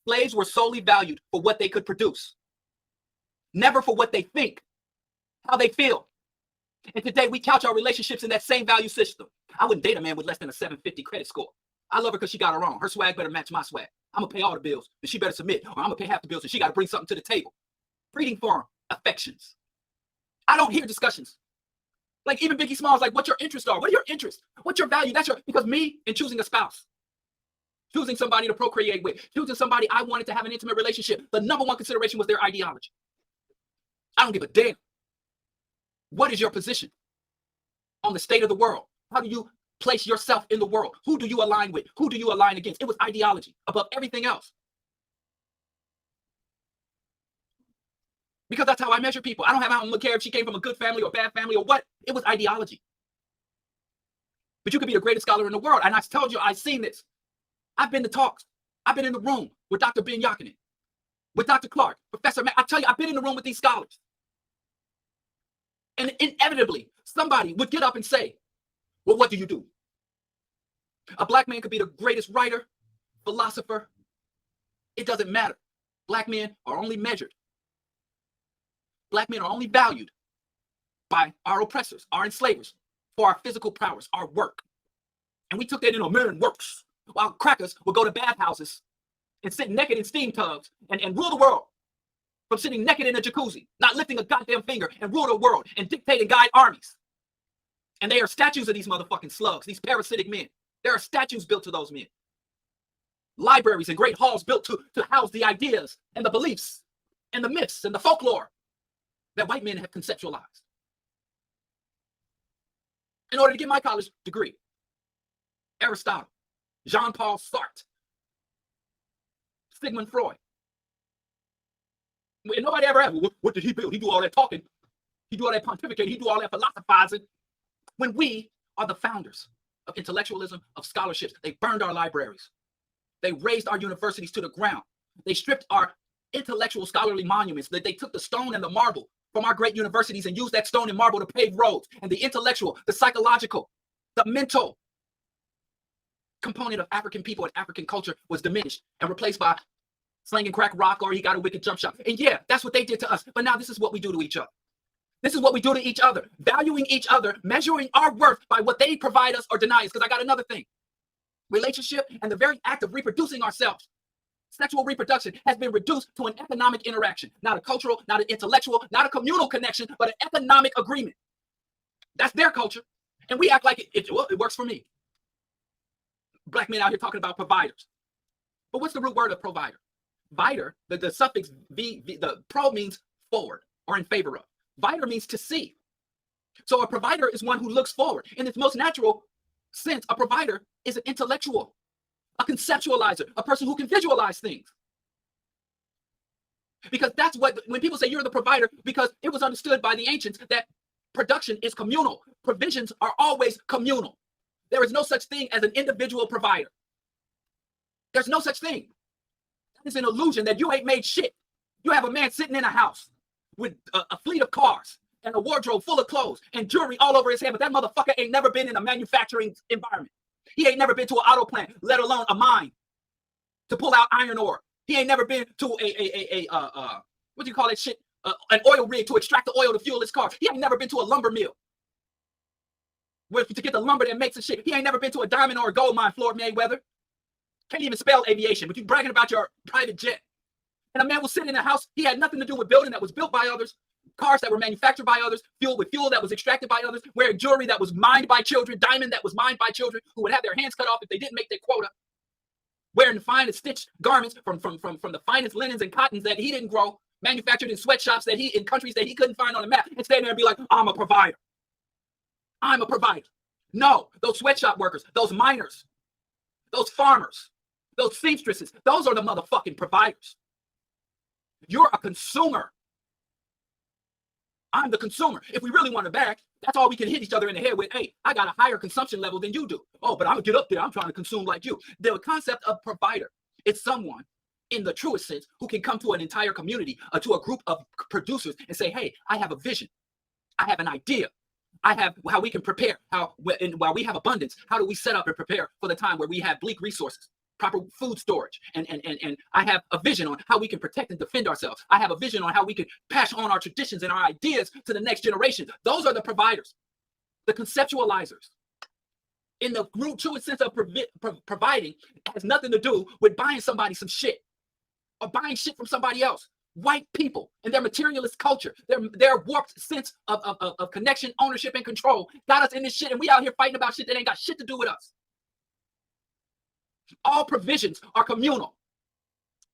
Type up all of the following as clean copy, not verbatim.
Slaves were solely valued for what they could produce, never for what they think, how they feel. And today we couch our relationships in that same value system. I wouldn't date a man with less than a 750 credit score. I love her because she got her own. Her swag better match my swag. I'm going to pay all the bills, and she better submit, or I'm going to pay half the bills, and she got to bring something to the table. Breeding for affections. I don't hear discussions. Like even Biggie Smalls, like what your interests are. What are your interests? What's your value? That's your, because me in choosing a spouse, choosing somebody to procreate with, choosing somebody I wanted to have an intimate relationship, the number one consideration was their ideology. I don't give a damn. What is your position on the state of the world? How do you place yourself in the world? Who do you align with? Who do you align against? It was ideology above everything else. Because that's how I measure people. I don't care if she came from a good family or bad family or what. It was ideology. But you could be the greatest scholar in the world. And I told you, I've seen this. I've been to talks. I've been in the room with Dr. Ben Yakinen, with Dr. Clark, Professor Matt. I tell you, I've been in the room with these scholars. And inevitably, somebody would get up and say, well, what do you do? A black man could be the greatest writer, philosopher. It doesn't matter. Black men are only measured. Black men are only valued by our oppressors, our enslavers, for our physical prowess, our work. And we took that in a man works, while crackers would go to bathhouses and sit naked in steam tubs and rule the world from sitting naked in a jacuzzi, not lifting a goddamn finger, and rule the world and dictate and guide armies. And they are statues of these motherfucking slugs, these parasitic men. There are statues built to those men. Libraries and great halls built to house the ideas and the beliefs and the myths and the folklore that white men have conceptualized. In order to get my college degree, Aristotle, Jean-Paul Sartre, Sigmund Freud. And nobody ever asked, what did he build? He do all that talking. He do all that pontificating. He do all that philosophizing. When we are the founders of intellectualism, of scholarships, they burned our libraries. They razed our universities to the ground. They stripped our intellectual scholarly monuments. They took the stone and the marble from our great universities and used that stone and marble to pave roads. And the intellectual, the psychological, the mental component of African people and African culture was diminished and replaced by slanging crack rock, or he got a wicked jump shot. And yeah, that's what they did to us. But now this is what we do to each other. This is what we do to each other, valuing each other, measuring our worth by what they provide us or deny us. Because I got another thing. Relationship and the very act of reproducing ourselves, sexual reproduction, has been reduced to an economic interaction, not a cultural, not an intellectual, not a communal connection, but an economic agreement. That's their culture. And we act like it works for me. Black men out here talking about providers. But what's the root word of provider? Viter, the suffix the pro means forward or in favor of. Viter means to see. So a provider is one who looks forward. In its most natural sense, a provider is an intellectual, a conceptualizer, a person who can visualize things. Because that's what, when people say you're the provider, because it was understood by the ancients that production is communal. Provisions are always communal. There is no such thing as an individual provider. There's no such thing. That is an illusion that you ain't made shit. You have a man sitting in a house with a fleet of cars and a wardrobe full of clothes and jewelry all over his head, but that motherfucker ain't never been in a manufacturing environment. He ain't never been to an auto plant, let alone a mine to pull out iron ore. He ain't never been to what do you call that shit? An oil rig to extract the oil to fuel his car. He ain't never been to a lumber mill to get the lumber that makes the shit. He ain't never been to a diamond or a gold mine, Floyd Mayweather. Can't even spell aviation, but you bragging about your private jet. And a man will sit in a house he had nothing to do with, building that was built by others, cars that were manufactured by others, fuel that was extracted by others, wearing jewelry that was mined by children, diamond that was mined by children who would have their hands cut off if they didn't make their quota, wearing the finest stitched garments from the finest linens and cottons that he didn't grow, manufactured in sweatshops in countries that he couldn't find on the map, and stand there and be like, I'm a provider. I'm a provider. No, those sweatshop workers, those miners, those farmers, those seamstresses, those are the motherfucking providers. You're a consumer. I'm the consumer. If we really want to back, that's all we can hit each other in the head with. Hey, I got a higher consumption level than you do. Oh, but I'm going to get up there. I'm trying to consume like you. The concept of provider is someone, in the truest sense, who can come to an entire community, to a group of producers and say, hey, I have a vision. I have an idea. I have how we can prepare. While we have abundance, how do we set up and prepare for the time where we have bleak resources? proper food storage, and I have a vision on how we can protect and defend ourselves. I have a vision on how we can pass on our traditions and our ideas to the next generation. Those are the providers, the conceptualizers. In the truest sense of providing, it has nothing to do with buying somebody some shit or buying shit from somebody else. White people and their materialist culture, their warped sense of connection, ownership, and control got us in this shit, and we out here fighting about shit that ain't got shit to do with us. All provisions are communal.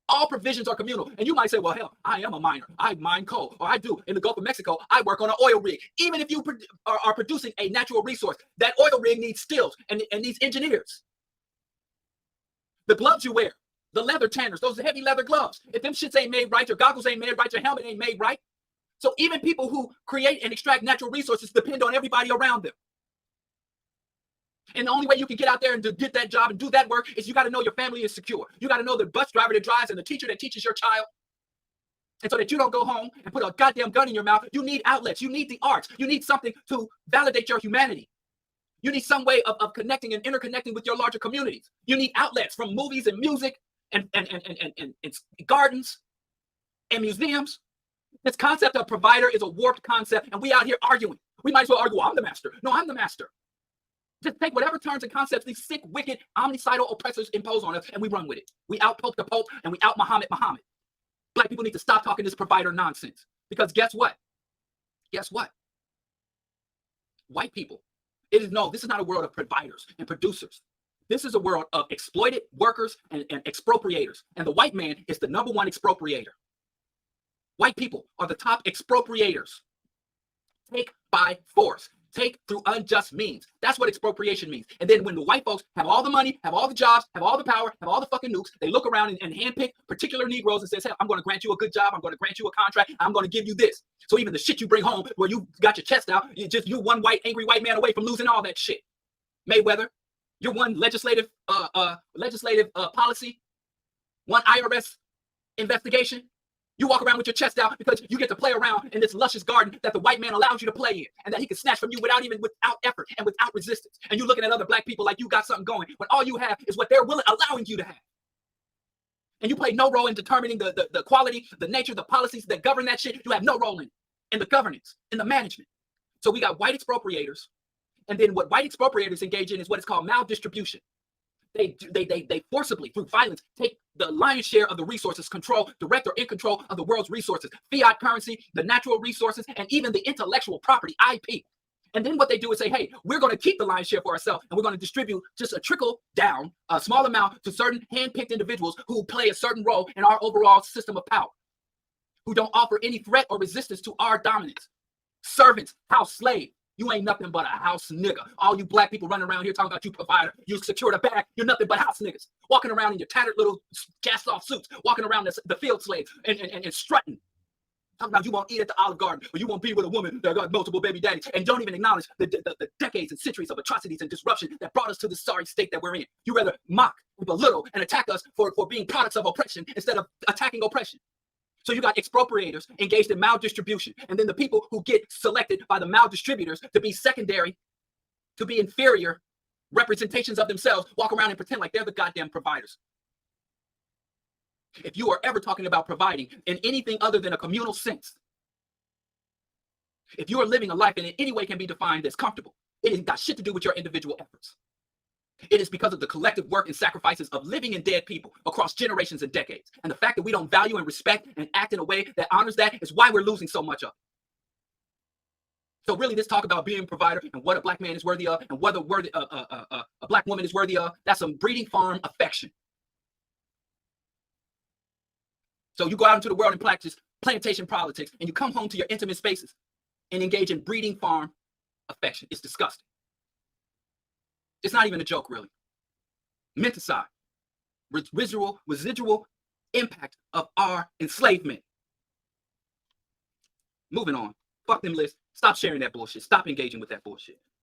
All provisions are communal. And you might say, well, hell, I am a miner. I mine coal, or I do in the Gulf of Mexico. I work on an oil rig. Even if you are producing a natural resource, that oil rig needs skills and needs engineers. The gloves you wear, the leather tanners, those heavy leather gloves, if them shits ain't made right, your goggles ain't made right, your helmet ain't made right. So even people who create and extract natural resources depend on everybody around them. And the only way you can get out there and to get that job and do that work is you got to know your family is secure. You got to know the bus driver that drives and the teacher that teaches your child. And so that you don't go home and put a goddamn gun in your mouth. You need outlets. You need the arts. You need something to validate your humanity. You need some way of connecting and interconnecting with your larger communities. You need outlets from movies and music and gardens and museums. This concept of provider is a warped concept, and we out here arguing. We might as well argue, well, I'm the master. No, I'm the master. Just take whatever terms and concepts these sick, wicked, omnicidal oppressors impose on us, and we run with it. We out-pope the Pope, and we out-Muhammad. Black people need to stop talking this provider nonsense. Because guess what? Guess what? White people. This is not a world of providers and producers. This is a world of exploited workers and expropriators. And the white man is the number one expropriator. White people are the top expropriators. Take by force. Take through unjust means. That's what expropriation means. And then when the white folks have all the money, have all the jobs, have all the power, have all the fucking nukes, they look around and handpick particular Negroes and says, hey, I'm going to grant you a good job. I'm going to grant you a contract. I'm going to give you this. So even the shit you bring home where you got your chest out, you one angry white man away from losing all that shit. Mayweather, you're one legislative policy, one IRS investigation. You walk around with your chest out because you get to play around in this luscious garden that the white man allows you to play in, and that he can snatch from you without effort and without resistance. And you're looking at other black people like you got something going, when all you have is what they're allowing you to have. And you play no role in determining the quality, the nature, the policies that govern that shit. You have no role in the governance, in the management. So we got white expropriators, and then what white expropriators engage in is what is called maldistribution. They forcibly, through violence, take the lion's share of the resources, direct or in control of the world's resources, fiat currency, the natural resources, and even the intellectual property, IP. And then what they do is say, hey, we're going to keep the lion's share for ourselves, and we're going to distribute just a trickle down, a small amount to certain hand-picked individuals who play a certain role in our overall system of power, who don't offer any threat or resistance to our dominance. Servants, house slave. You ain't nothing but a house nigga. All you black people running around here talking about you provider, you secure the bag, you're nothing but house niggas. Walking around in your tattered little cast-off suits, walking around the field slaves and strutting. Talking about you won't eat at the Olive Garden, or you won't be with a woman that got multiple baby daddies, and don't even acknowledge the decades and centuries of atrocities and disruption that brought us to this sorry state that we're in. You rather mock, belittle, and attack us for being products of oppression instead of attacking oppression. So you got expropriators engaged in maldistribution. And then the people who get selected by the maldistributors to be secondary, to be inferior representations of themselves, walk around and pretend like they're the goddamn providers. If you are ever talking about providing in anything other than a communal sense, if you are living a life that in any way can be defined as comfortable, it has got shit to do with your individual efforts. It is because of the collective work and sacrifices of living and dead people across generations and decades. And the fact that we don't value and respect and act in a way that honors that is why we're losing so much of it. So really, this talk about being a provider and what a black man is worthy of and what a black woman is worthy of, that's some breeding farm affection. So you go out into the world and practice plantation politics, and you come home to your intimate spaces and engage in breeding farm affection. It's disgusting. It's not even a joke, really. Menticide, residual impact of our enslavement. Moving on. Fuck them lists. Stop sharing that bullshit. Stop engaging with that bullshit.